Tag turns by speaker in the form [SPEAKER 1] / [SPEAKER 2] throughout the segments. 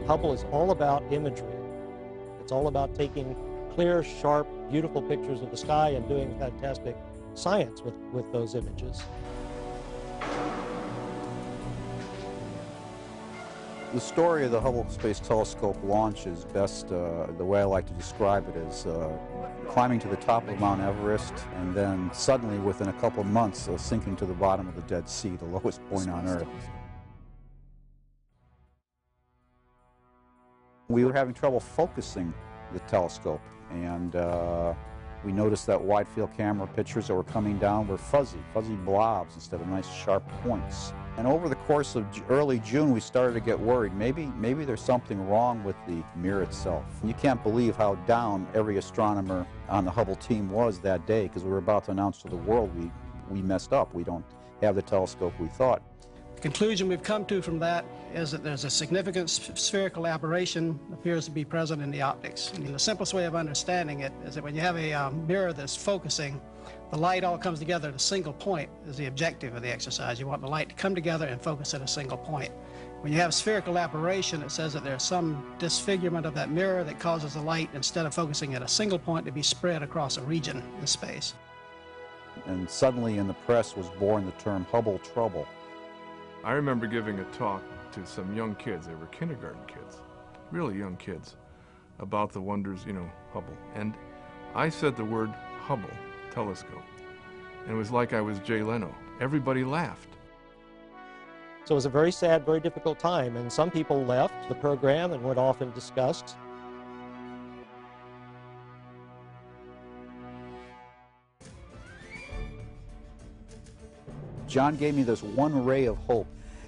[SPEAKER 1] Hubble is all about imagery. It's all about taking clear, sharp, beautiful pictures of the sky and doing fantastic science with those images.
[SPEAKER 2] The story of the Hubble Space Telescope launch is best, the way I like to describe it is climbing to the top of Mount Everest and then suddenly within a couple of months sinking to the bottom of the Dead Sea, the lowest point on Earth. We were having trouble focusing the telescope, and we noticed that wide field camera pictures that were coming down were fuzzy blobs instead of nice sharp points. And over the course of early June, we started to get worried. Maybe there's something wrong with the mirror itself. You can't believe how down every astronomer on the Hubble team was that day, because we were about to announce to the world we messed up. We don't have the telescope we thought.
[SPEAKER 3] The conclusion we've come to from that is that there's a significant spherical aberration appears to be present in the optics. And the simplest way of understanding it is that when you have a mirror that's focusing, the light all comes together at a single point is the objective of the exercise. You want the light to come together and focus at a single point. When you have spherical aberration, it says that there's some disfigurement of that mirror that causes the light, instead of focusing at a single point, to be spread across a region in space.
[SPEAKER 2] And suddenly in the press was born the term Hubble trouble.
[SPEAKER 4] I remember giving a talk to some young kids, they were kindergarten kids, really young kids, about the wonders, Hubble. And I said the word Hubble telescope, and it was like I was Jay Leno. Everybody laughed.
[SPEAKER 1] So it was a very sad, very difficult time, and some people left the program and went off in disgust.
[SPEAKER 2] John gave me this one ray of hope.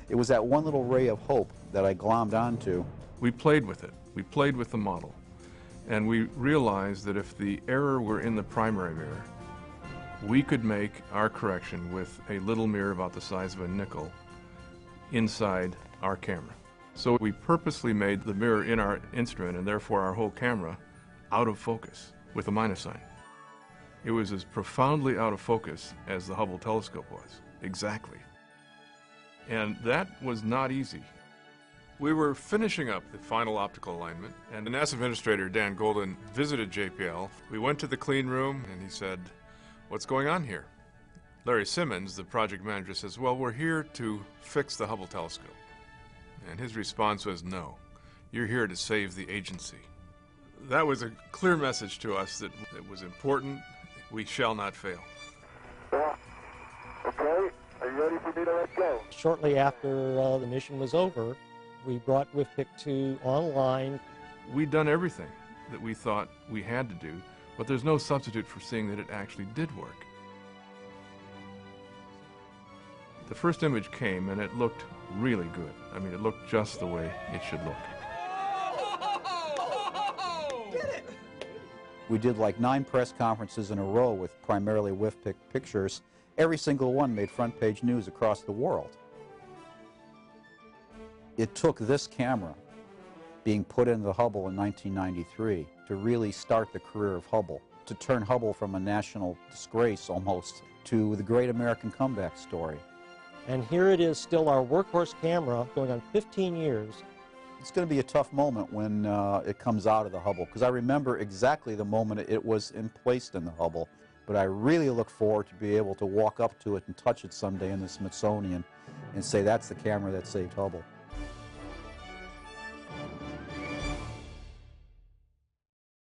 [SPEAKER 2] It was that one little ray of hope that I glommed onto.
[SPEAKER 4] We played with it. We played with the model. And we realized that if the error were in the primary mirror, we could make our correction with a little mirror about the size of a nickel inside our camera. So we purposely made the mirror in our instrument, and therefore our whole camera, out of focus with a minus sign. It was as profoundly out of focus as the Hubble telescope was. Exactly. And that was not easy. We were finishing up the final optical alignment, and the NASA administrator, Dan Golden, visited JPL. We went to the clean room, and he said, "What's going on here?" Larry Simmons, the project manager, says, "Well, we're here to fix the Hubble telescope." And his response was, "No, you're here to save the agency." That was a clear message to us that it was important. We shall not fail.
[SPEAKER 5] Okay, are you ready for me to let go?
[SPEAKER 1] Shortly after the mission was over, we brought WFPIC 2 online.
[SPEAKER 4] We'd done everything that we thought we had to do, but there's no substitute for seeing that it actually did work. The first image came, and it looked really good. I mean, it looked just the way it should look.
[SPEAKER 2] We did like 9 press conferences in a row with primarily WFPIC pictures. Every single one made front page news across the world. It took this camera being put into the Hubble in 1993 to really start the career of Hubble, to turn Hubble from a national disgrace almost to the great American comeback story.
[SPEAKER 1] And here it is, still our workhorse camera, going on 15 years.
[SPEAKER 2] It's going to be a tough moment when it comes out of the Hubble, because I remember exactly the moment it was placed in the Hubble. But I really look forward to be able to walk up to it and touch it someday in the Smithsonian and say that's the camera that saved Hubble.